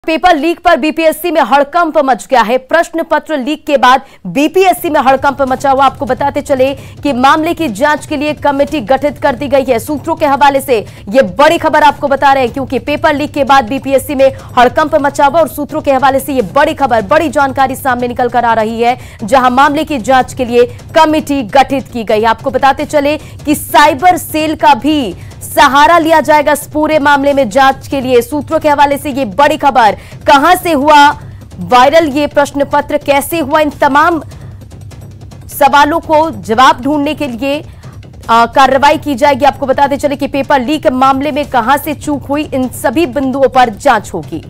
Paper leak पर BPSC में हड़कंप मच गया है। प्रश्न पत्र लीक के बाद बीपीएससी में हड़कंप मचा हुआ। आपको बताते चले कि मामले की जांच के लिए कमेटी गठित कर दी गई है। सूत्रों के हवाले से यह बड़ी खबर आपको बता रहे हैं, क्योंकि पेपर लीक के बाद बीपीएससी में हड़कंप मचा हुआ और सूत्रों के हवाले से यह बड़ी खबर, बड़ी जानकारी सामने निकल कर आ रही है, जहां मामले की जांच के लिए कमेटी गठित की गई है। आपको बताते चले कि साइबर सेल का भी सहारा लिया जाएगा इस पूरे मामले में जांच के लिए। सूत्रों के हवाले से ये बड़ी खबर, कहां से हुआ वायरल ये प्रश्न पत्र, कैसे हुआ, इन तमाम सवालों को जवाब ढूंढने के लिए कार्रवाई की जाएगी। आपको बताते चले कि पेपर लीक मामले में कहां से चूक हुई, इन सभी बिंदुओं पर जांच होगी।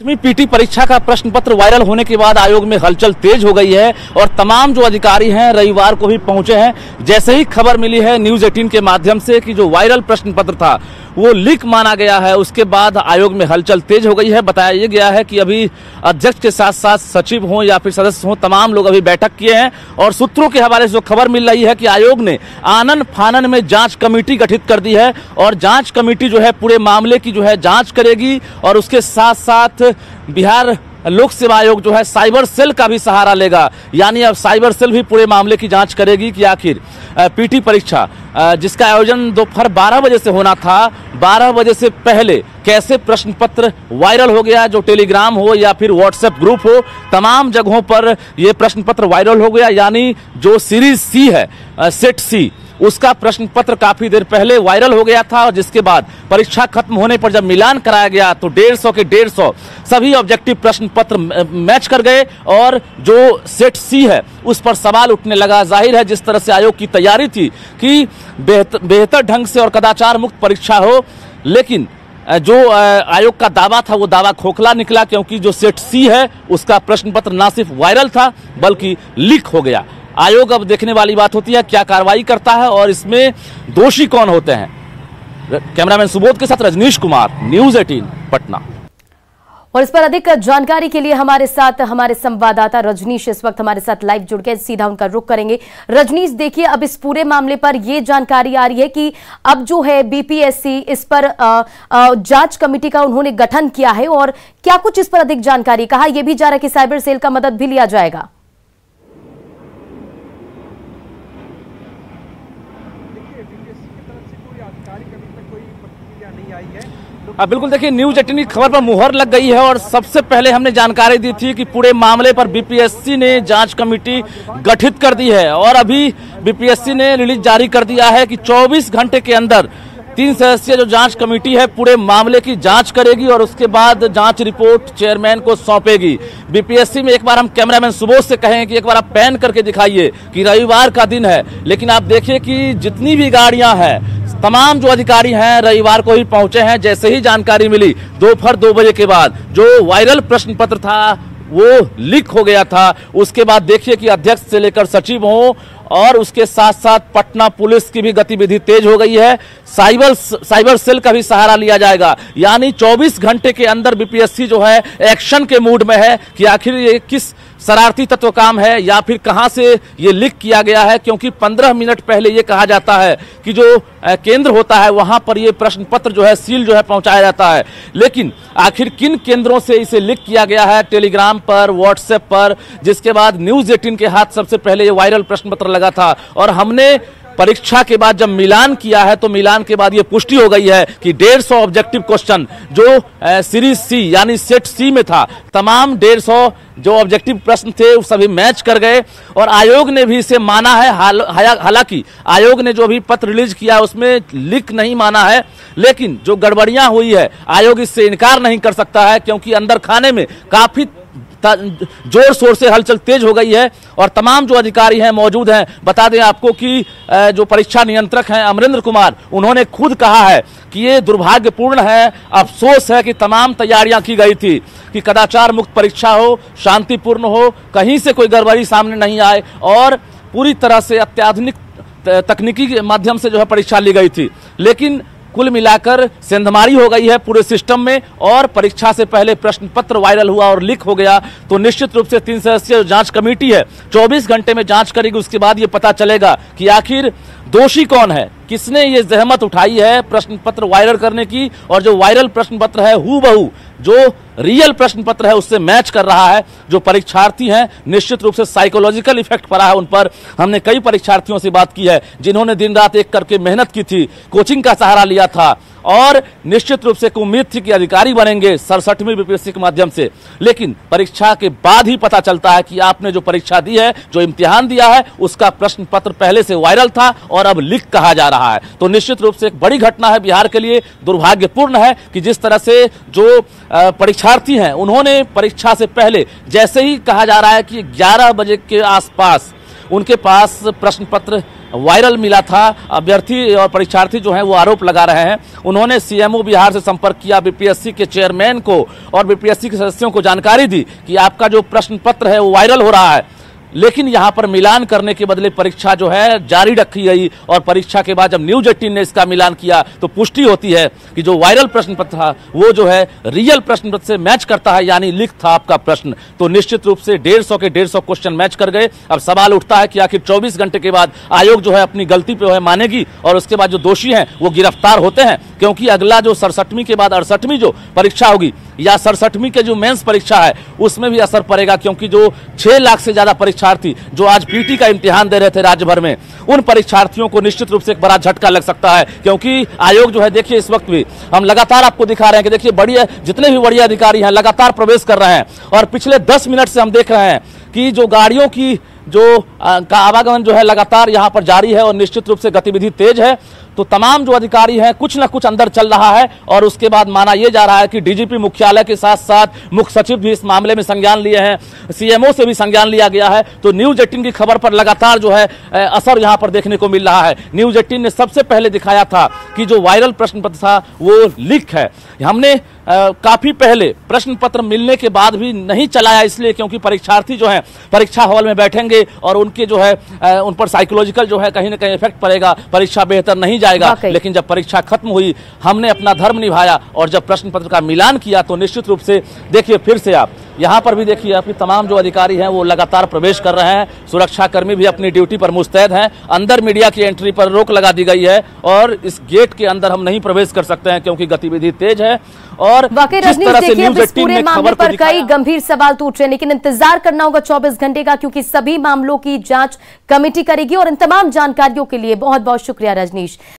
पीटी परीक्षा का प्रश्न पत्र वायरल होने के बाद आयोग में हलचल तेज हो गई है और तमाम जो अधिकारी हैं रविवार को भी पहुंचे हैं। जैसे ही खबर मिली है न्यूज 18 के माध्यम से कि जो वायरल प्रश्न पत्र था वो लीक माना गया है, उसके बाद आयोग में हलचल तेज हो गई है। बताया यह गया है कि अभी अध्यक्ष के साथ साथ सचिव हों या फिर सदस्य हों, तमाम लोग अभी बैठक किए हैं और सूत्रों के हवाले से जो खबर मिल रही है कि आयोग ने आनन फानन में जांच कमेटी गठित कर दी है और जांच कमेटी जो है पूरे मामले की जो है जांच करेगी और उसके साथ साथ बिहार लोक सेवा आयोग जो है साइबर सेल का भी सहारा लेगा। यानी अब साइबर सेल भी पूरे मामले की जांच करेगी कि आखिर पीटी परीक्षा जिसका आयोजन दोपहर 12 बजे से होना था, 12 बजे से पहले कैसे प्रश्न पत्र वायरल हो गया। जो टेलीग्राम हो या फिर व्हाट्सएप ग्रुप हो, तमाम जगहों पर यह प्रश्न पत्र वायरल हो गया। यानी जो सीरीज सी है, सेट सी, उसका प्रश्न पत्र काफी देर पहले वायरल हो गया था और जिसके बाद परीक्षा खत्म होने पर जब मिलान कराया गया तो 150 के 150 सभी ऑब्जेक्टिव प्रश्न पत्र मैच कर गए और जो सेट सी है उस पर सवाल उठने लगा। जाहिर है जिस तरह से आयोग की तैयारी थी कि बेहतर ढंग से और कदाचार मुक्त परीक्षा हो, लेकिन जो आयोग का दावा था वो दावा खोखला निकला, क्योंकि जो सेट सी है उसका प्रश्न पत्र ना सिर्फ वायरल था बल्कि लीक हो गया। आयोग अब देखने वाली बात होती है क्या कार्रवाई करता है और इसमें दोषी कौन होते हैं। कैमरामैन सुबोध के साथ रजनीश कुमार, न्यूज 18 पटना। और इस पर अधिक जानकारी के लिए हमारे साथ हमारे संवाददाता रजनीश इस वक्त हमारे साथ लाइव जुड़ गए, सीधा उनका रुख करेंगे। रजनीश, देखिए अब इस पूरे मामले पर यह जानकारी आ रही है कि अब जो है बीपीएससी इस पर जांच कमेटी का उन्होंने गठन किया है और क्या कुछ इस पर अधिक जानकारी, कहा यह भी जा रहा है कि साइबर सेल का मदद भी लिया जाएगा। बिल्कुल, देखिए न्यूज 18 की खबर पर मुहर लग गई है और सबसे पहले हमने जानकारी दी थी कि पूरे मामले पर बीपीएससी ने जांच कमेटी गठित कर दी है और अभी बीपीएससी ने रिलीज जारी कर दिया है कि 24 घंटे के अंदर 3 सदस्यीय जो जांच कमेटी है पूरे मामले की जांच करेगी और उसके बाद जांच रिपोर्ट चेयरमैन को सौंपेगी। बीपीएससी में एक बार हम कैमरामैन सुबोध से कहें कि एक बार आप पैन करके दिखाइए कि रविवार का दिन है, लेकिन आप देखिए कि जितनी भी गाड़ियां हैं, तमाम जो अधिकारी हैं रविवार को ही पहुंचे हैं। जैसे ही जानकारी मिली दोपहर 2 बजे के बाद जो वायरल प्रश्न पत्र था वो लीक हो गया था, उसके बाद देखिए कि अध्यक्ष से लेकर सचिव हों और उसके साथ साथ पटना पुलिस की भी गतिविधि तेज हो गई है। साइबर सेल का भी सहारा लिया जाएगा। यानी 24 घंटे के अंदर बीपीएससी जो है एक्शन के मूड में है कि आखिर ये किस शरारती तत्व काम है या फिर कहां से ये लीक किया गया है, क्योंकि 15 मिनट पहले ये कहा जाता है कि जो केंद्र होता है वहां पर ये प्रश्न पत्र जो है सील जो है पहुंचाया जाता है। लेकिन आखिर किन केंद्रों से इसे लीक किया गया है, टेलीग्राम पर, व्हाट्सएप पर, जिसके बाद न्यूज 18 के हाथ सबसे पहले ये वायरल प्रश्न पत्र लगा था और हमने परीक्षा के बाद जब मिलान किया है तो मिलान के बाद ये पुष्टि हो गई है कि 150 ऑब्जेक्टिव क्वेश्चन जो सीरीज सी यानी सेट सी में था, तमाम 150 जो ऑब्जेक्टिव प्रश्न थे वो सभी मैच कर गए और आयोग ने भी इसे माना है। हालांकि आयोग ने जो भी पत्र रिलीज किया उसमें लीक नहीं माना है, लेकिन जो गड़बड़ियां हुई है आयोग इससे इनकार नहीं कर सकता है, क्योंकि अंदर खाने में काफी जोर शोर से हलचल तेज हो गई है और तमाम जो अधिकारी हैं मौजूद हैं। बता दें आपको कि जो परीक्षा नियंत्रक हैं अमरेंद्र कुमार, उन्होंने खुद कहा है कि ये दुर्भाग्यपूर्ण है, अफसोस है कि तमाम तैयारियां की गई थी कि कदाचार मुक्त परीक्षा हो, शांतिपूर्ण हो, कहीं से कोई गड़बड़ी सामने नहीं आए और पूरी तरह से अत्याधुनिक तकनीकी के माध्यम से जो है परीक्षा ली गई थी। लेकिन कुल मिलाकर सेंधमारी हो गई है पूरे सिस्टम में और परीक्षा से पहले प्रश्न पत्र वायरल हुआ और लीक हो गया तो निश्चित रूप से 3 सदस्यीय जांच कमेटी है 24 घंटे में जांच करेगी। उसके बाद ये पता चलेगा कि आखिर दोषी कौन है, किसने ये जहमत उठाई है प्रश्न पत्र वायरल करने की, और जो वायरल प्रश्न पत्र है हूबहू जो रियल प्रश्न पत्र है उससे मैच कर रहा है। जो परीक्षार्थी हैं निश्चित रूप से साइकोलॉजिकल इफेक्ट पड़ा है उन पर। हमने कई परीक्षार्थियों से बात की है जिन्होंने दिन रात एक करके मेहनत की थी, कोचिंग का सहारा लिया था, और निश्चित रूप से एक उम्मीद थी कि अधिकारी बनेंगे 67वीं बीपीएससी के माध्यम से। लेकिन परीक्षा के बाद ही पता चलता है कि आपने जो परीक्षा दी है, जो इम्तिहान दिया है, उसका प्रश्न पत्र पहले से वायरल था और अब लीक कहा जा रहा है। तो निश्चित रूप से एक बड़ी घटना है बिहार के लिए। दुर्भाग्यपूर्ण है कि जिस तरह से जो परीक्षार्थी हैं उन्होंने परीक्षा से पहले, जैसे ही कहा जा रहा है कि 11 बजे के आसपास उनके पास प्रश्न पत्र वायरल मिला था, अभ्यर्थी और परीक्षार्थी जो हैं वो आरोप लगा रहे हैं। उन्होंने सीएमओ बिहार से संपर्क किया, बीपीएससी के चेयरमैन को और बीपीएससी के सदस्यों को जानकारी दी कि आपका जो प्रश्न पत्र है वो वायरल हो रहा है। लेकिन यहां पर मिलान करने के बदले परीक्षा जो है जारी रखी गई, और परीक्षा के बाद जब न्यूज 18 ने इसका मिलान किया तो पुष्टि होती है कि जो वायरल प्रश्न पत्र था वो जो है रियल प्रश्न पत्र से मैच करता है, यानी लीक था आपका प्रश्न। तो निश्चित रूप से 150 के 150 क्वेश्चन मैच कर गए। अब सवाल उठता है कि आखिर 24 घंटे के बाद आयोग जो है अपनी गलती पे मानेगी और उसके बाद जो दोषी हैं वो गिरफ्तार होते हैं, क्योंकि अगला जो 67वीं के बाद 68वीं जो परीक्षा होगी या 67वीं के जो मेंस परीक्षा है उसमें भी असर पड़ेगा, क्योंकि जो 6 लाख से ज्यादा परीक्षार्थी जो आज पीटी का इम्तिहान दे रहे थे राज्य भर में, उन परीक्षार्थियों को निश्चित रूप से एक बड़ा झटका लग सकता है। क्योंकि आयोग जो है, देखिए इस वक्त भी हम लगातार आपको दिखा रहे हैं कि देखिए बढ़िया, जितने भी बढ़िया अधिकारी हैं लगातार प्रवेश कर रहे हैं, और पिछले 10 मिनट से हम देख रहे हैं कि जो गाड़ियों की का आवागमन जो है लगातार यहां पर जारी है और निश्चित रूप से गतिविधि तेज है। तो तमाम जो अधिकारी हैं कुछ ना कुछ अंदर चल रहा है, और उसके बाद माना यह जा रहा है कि डीजीपी मुख्यालय के साथ साथ मुख्य सचिव भी इस मामले में संज्ञान लिए हैं, सीएमओ से भी संज्ञान लिया गया है। तो न्यूज 18 की खबर पर लगातार जो है असर यहां पर देखने को मिल रहा है। न्यूज 18 ने सबसे पहले दिखाया था कि जो वायरल प्रश्न पत्र था वो लीक है। हमने काफी पहले प्रश्न पत्र मिलने के बाद भी नहीं चलाया, इसलिए क्योंकि परीक्षार्थी जो हैं परीक्षा हॉल में बैठेंगे और उनके जो है उन पर साइकोलॉजिकल जो है कहीं ना कहीं इफेक्ट पड़ेगा, परीक्षा बेहतर नहीं जाएगा। लेकिन जब परीक्षा खत्म हुई हमने अपना धर्म निभाया, और जब प्रश्न पत्र का मिलान किया तो निश्चित रूप से देखिए, फिर से आप यहाँ पर भी देखिए आपकी तमाम जो अधिकारी हैं वो लगातार प्रवेश कर रहे हैं, सुरक्षाकर्मी भी अपनी ड्यूटी पर मुस्तैद हैं। अंदर मीडिया की एंट्री पर रोक लगा दी गई है और इस गेट के अंदर हम नहीं प्रवेश कर सकते हैं क्योंकि गतिविधि तेज है। और वाकई रजनीश, देखिए अब इस पूरे मामले पर कई गंभीर सवाल तो उठ रहे हैं, लेकिन इंतजार करना होगा 24 घंटे का, क्योंकि सभी मामलों की जांच कमेटी करेगी। और इन तमाम जानकारियों के लिए बहुत बहुत शुक्रिया रजनीश।